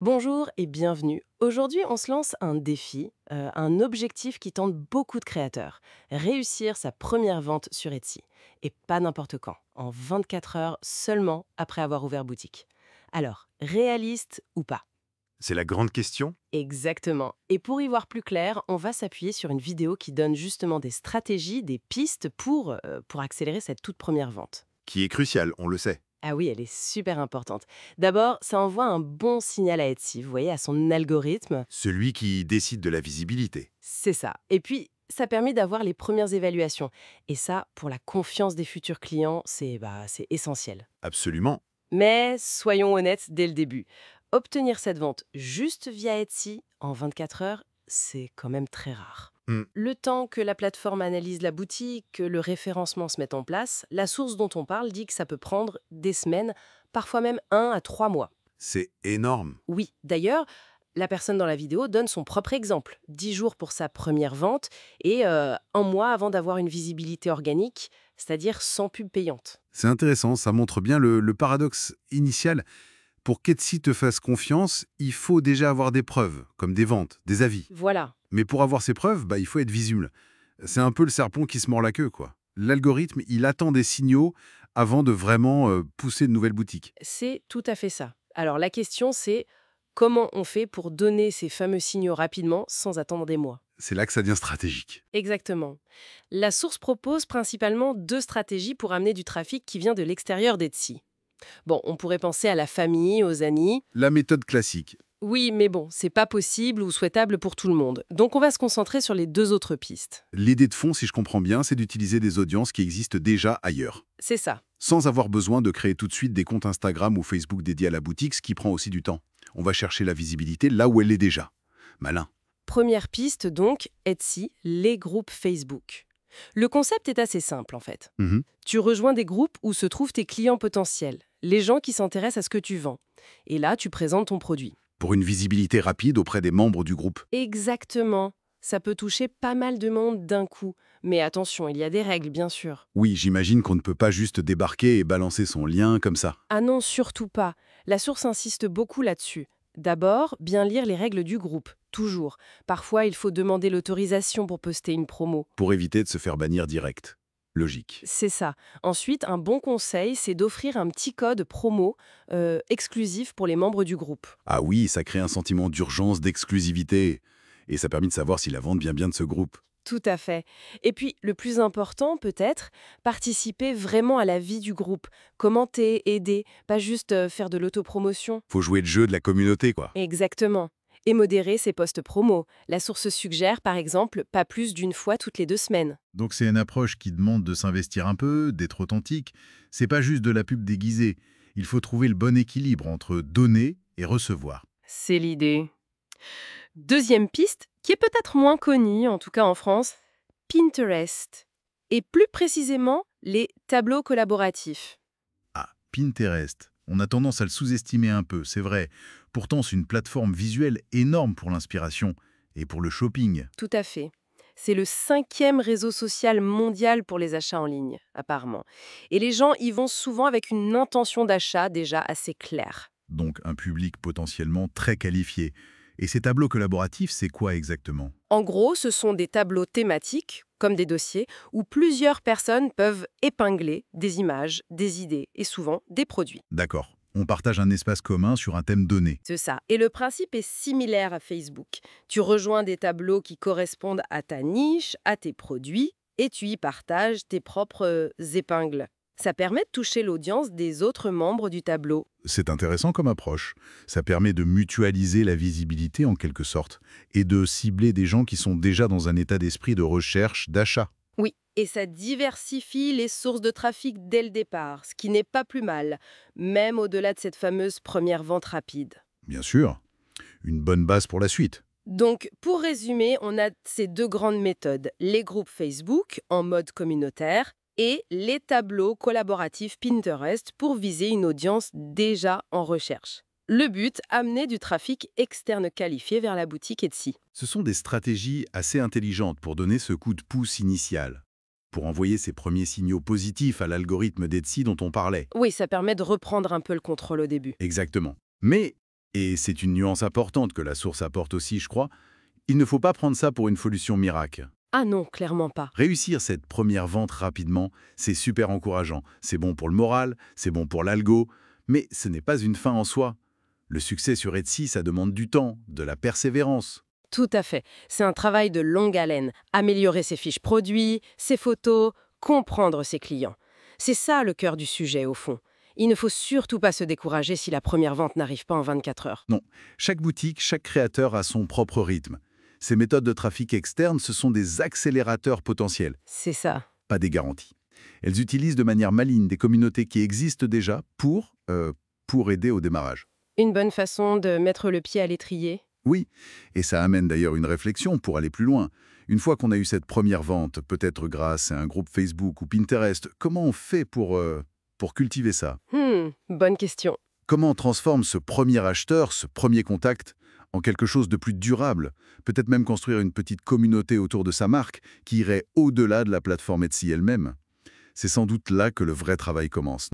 Bonjour et bienvenue. Aujourd'hui, on se lance un défi, un objectif qui tente beaucoup de créateurs. Réussir sa première vente sur Etsy. Et pas n'importe quand, en 24 heures seulement après avoir ouvert boutique. Alors, réaliste ou pas? C'est la grande question. Exactement. Et pour y voir plus clair, on va s'appuyer sur une vidéo qui donne justement des stratégies, des pistes pour accélérer cette toute première vente. Qui est cruciale, on le sait. Ah oui, elle est super importante. D'abord, ça envoie un bon signal à Etsy, vous voyez, à son algorithme. Celui qui décide de la visibilité. C'est ça. Et puis, ça permet d'avoir les premières évaluations. Et ça, pour la confiance des futurs clients, c'est essentiel. Absolument. Mais soyons honnêtes dès le début. Obtenir cette vente juste via Etsy en 24 heures, c'est quand même très rare. Hmm, Le temps que la plateforme analyse la boutique, que le référencement se mette en place, la source dont on parle dit que ça peut prendre des semaines, parfois même 1 à 3 mois. c'est énorme. Oui, d'ailleurs, la personne dans la vidéo donne son propre exemple. 10 jours pour sa première vente et 1 mois avant d'avoir une visibilité organique, c'est-à-dire sans pub payante. C'est intéressant, ça montre bien le paradoxe initial. Pour qu'Etsy te fasse confiance, il faut déjà avoir des preuves, comme des ventes, des avis. Voilà, Mais pour avoir ces preuves, il faut être visible. C'est un peu le serpent qui se mord la queue, quoi. L'algorithme, il attend des signaux avant de vraiment pousser de nouvelles boutiques. c'est tout à fait ça. Alors la question c'est comment on fait pour donner ces fameux signaux rapidement sans attendre des mois. C'est là que ça devient stratégique. Exactement. La source propose principalement 2 stratégies pour amener du trafic qui vient de l'extérieur d'Etsy. Bon, on pourrait penser à la famille, aux amis. La méthode classique. Oui, mais bon, c'est pas possible ou souhaitable pour tout le monde. Donc on va se concentrer sur les 2 autres pistes. L'idée de fond, si je comprends bien, c'est d'utiliser des audiences qui existent déjà ailleurs, C'est ça. sans avoir besoin de créer tout de suite des comptes Instagram ou Facebook dédiés à la boutique, ce qui prend aussi du temps. On va chercher la visibilité là où elle est déjà. Malin. Première piste donc, Etsy, les groupes Facebook. Le concept est assez simple en fait. Mhm. Tu rejoins des groupes où se trouvent tes clients potentiels, les gens qui s'intéressent à ce que tu vends. Et là, tu présentes ton produit. Pour une visibilité rapide auprès des membres du groupe. Exactement. Ça peut toucher pas mal de monde d'un coup. Mais attention, il y a des règles, bien sûr. Oui, j'imagine qu'on ne peut pas juste débarquer et balancer son lien comme ça. Ah non, surtout pas. La source insiste beaucoup là-dessus. D'abord, bien lire les règles du groupe, toujours. Parfois, il faut demander l'autorisation pour poster une promo. Pour éviter de se faire bannir direct. Logique. C'est ça. Ensuite, un bon conseil, c'est d'offrir un petit code promo exclusif pour les membres du groupe. Ah oui, ça crée un sentiment d'urgence, d'exclusivité. Et ça permet de savoir si la vente vient bien de ce groupe. Tout à fait. Et puis, le plus important, peut-être, participer vraiment à la vie du groupe. Commenter, aider, pas juste faire de l'autopromotion. Faut jouer le jeu de la communauté, quoi. Exactement. Et modérer ses posts promo. La source suggère, par exemple, pas plus d'une fois toutes les 2 semaines. Donc c'est une approche qui demande de s'investir un peu, d'être authentique. C'est pas juste de la pub déguisée. Il faut trouver le bon équilibre entre donner et recevoir. C'est l'idée. Deuxième piste, qui est peut-être moins connue, en tout cas en France, Pinterest. Et plus précisément, les tableaux collaboratifs. Ah, Pinterest. On a tendance à le sous-estimer un peu, c'est vrai. Pourtant, c'est une plateforme visuelle énorme pour l'inspiration et pour le shopping. Tout à fait. C'est le 5e réseau social mondial pour les achats en ligne, apparemment. Et les gens y vont souvent avec une intention d'achat déjà assez claire. Donc un public potentiellement très qualifié. Et ces tableaux collaboratifs, c'est quoi exactement? En gros, ce sont des tableaux thématiques, comme des dossiers, où plusieurs personnes peuvent épingler des images, des idées et souvent des produits. D'accord. On partage un espace commun sur un thème donné. C'est ça. Et le principe est similaire à Facebook. Tu rejoins des tableaux qui correspondent à ta niche, à tes produits, et tu y partages tes propres épingles. Ça permet de toucher l'audience des autres membres du tableau. C'est intéressant comme approche. Ça permet de mutualiser la visibilité en quelque sorte et de cibler des gens qui sont déjà dans un état d'esprit de recherche, d'achat. Oui, et ça diversifie les sources de trafic dès le départ, ce qui n'est pas plus mal, même au-delà de cette fameuse première vente rapide. Bien sûr, une bonne base pour la suite. Donc, pour résumer, on a ces 2 grandes méthodes, les groupes Facebook en mode communautaire et les tableaux collaboratifs Pinterest pour viser une audience déjà en recherche. Le but, amener du trafic externe qualifié vers la boutique Etsy. Ce sont des stratégies assez intelligentes pour donner ce coup de pouce initial, pour envoyer ces premiers signaux positifs à l'algorithme d'Etsy dont on parlait. Oui, ça permet de reprendre un peu le contrôle au début. Exactement. Mais Et c'est une nuance importante que la source apporte aussi, je crois. Il ne faut pas prendre ça pour une solution miracle. Ah non, clairement pas. Réussir cette première vente rapidement, c'est super encourageant. C'est bon pour le moral, c'est bon pour l'algo, mais ce n'est pas une fin en soi. Le succès sur Etsy, ça demande du temps, de la persévérance. Tout à fait. C'est un travail de longue haleine. Améliorer ses fiches produits, ses photos, comprendre ses clients. C'est ça le cœur du sujet, au fond. Il ne faut surtout pas se décourager si la première vente n'arrive pas en 24 heures. Non, chaque boutique, chaque créateur a son propre rythme. Ces méthodes de trafic externe, ce sont des accélérateurs potentiels, C'est ça. pas des garanties. Elles utilisent de manière maligne des communautés qui existent déjà pour aider au démarrage. Une bonne façon de mettre le pied à l'étrier. Oui, et ça amène d'ailleurs une réflexion pour aller plus loin. Une fois qu'on a eu cette première vente, peut-être grâce à un groupe Facebook ou Pinterest, comment on fait pour cultiver ça? Bonne question. Comment on transforme ce premier acheteur, ce premier contact, en quelque chose de plus durable? Peut-être même construire une petite communauté autour de sa marque qui irait au-delà de la plateforme Etsy elle-même. C'est sans doute là que le vrai travail commence.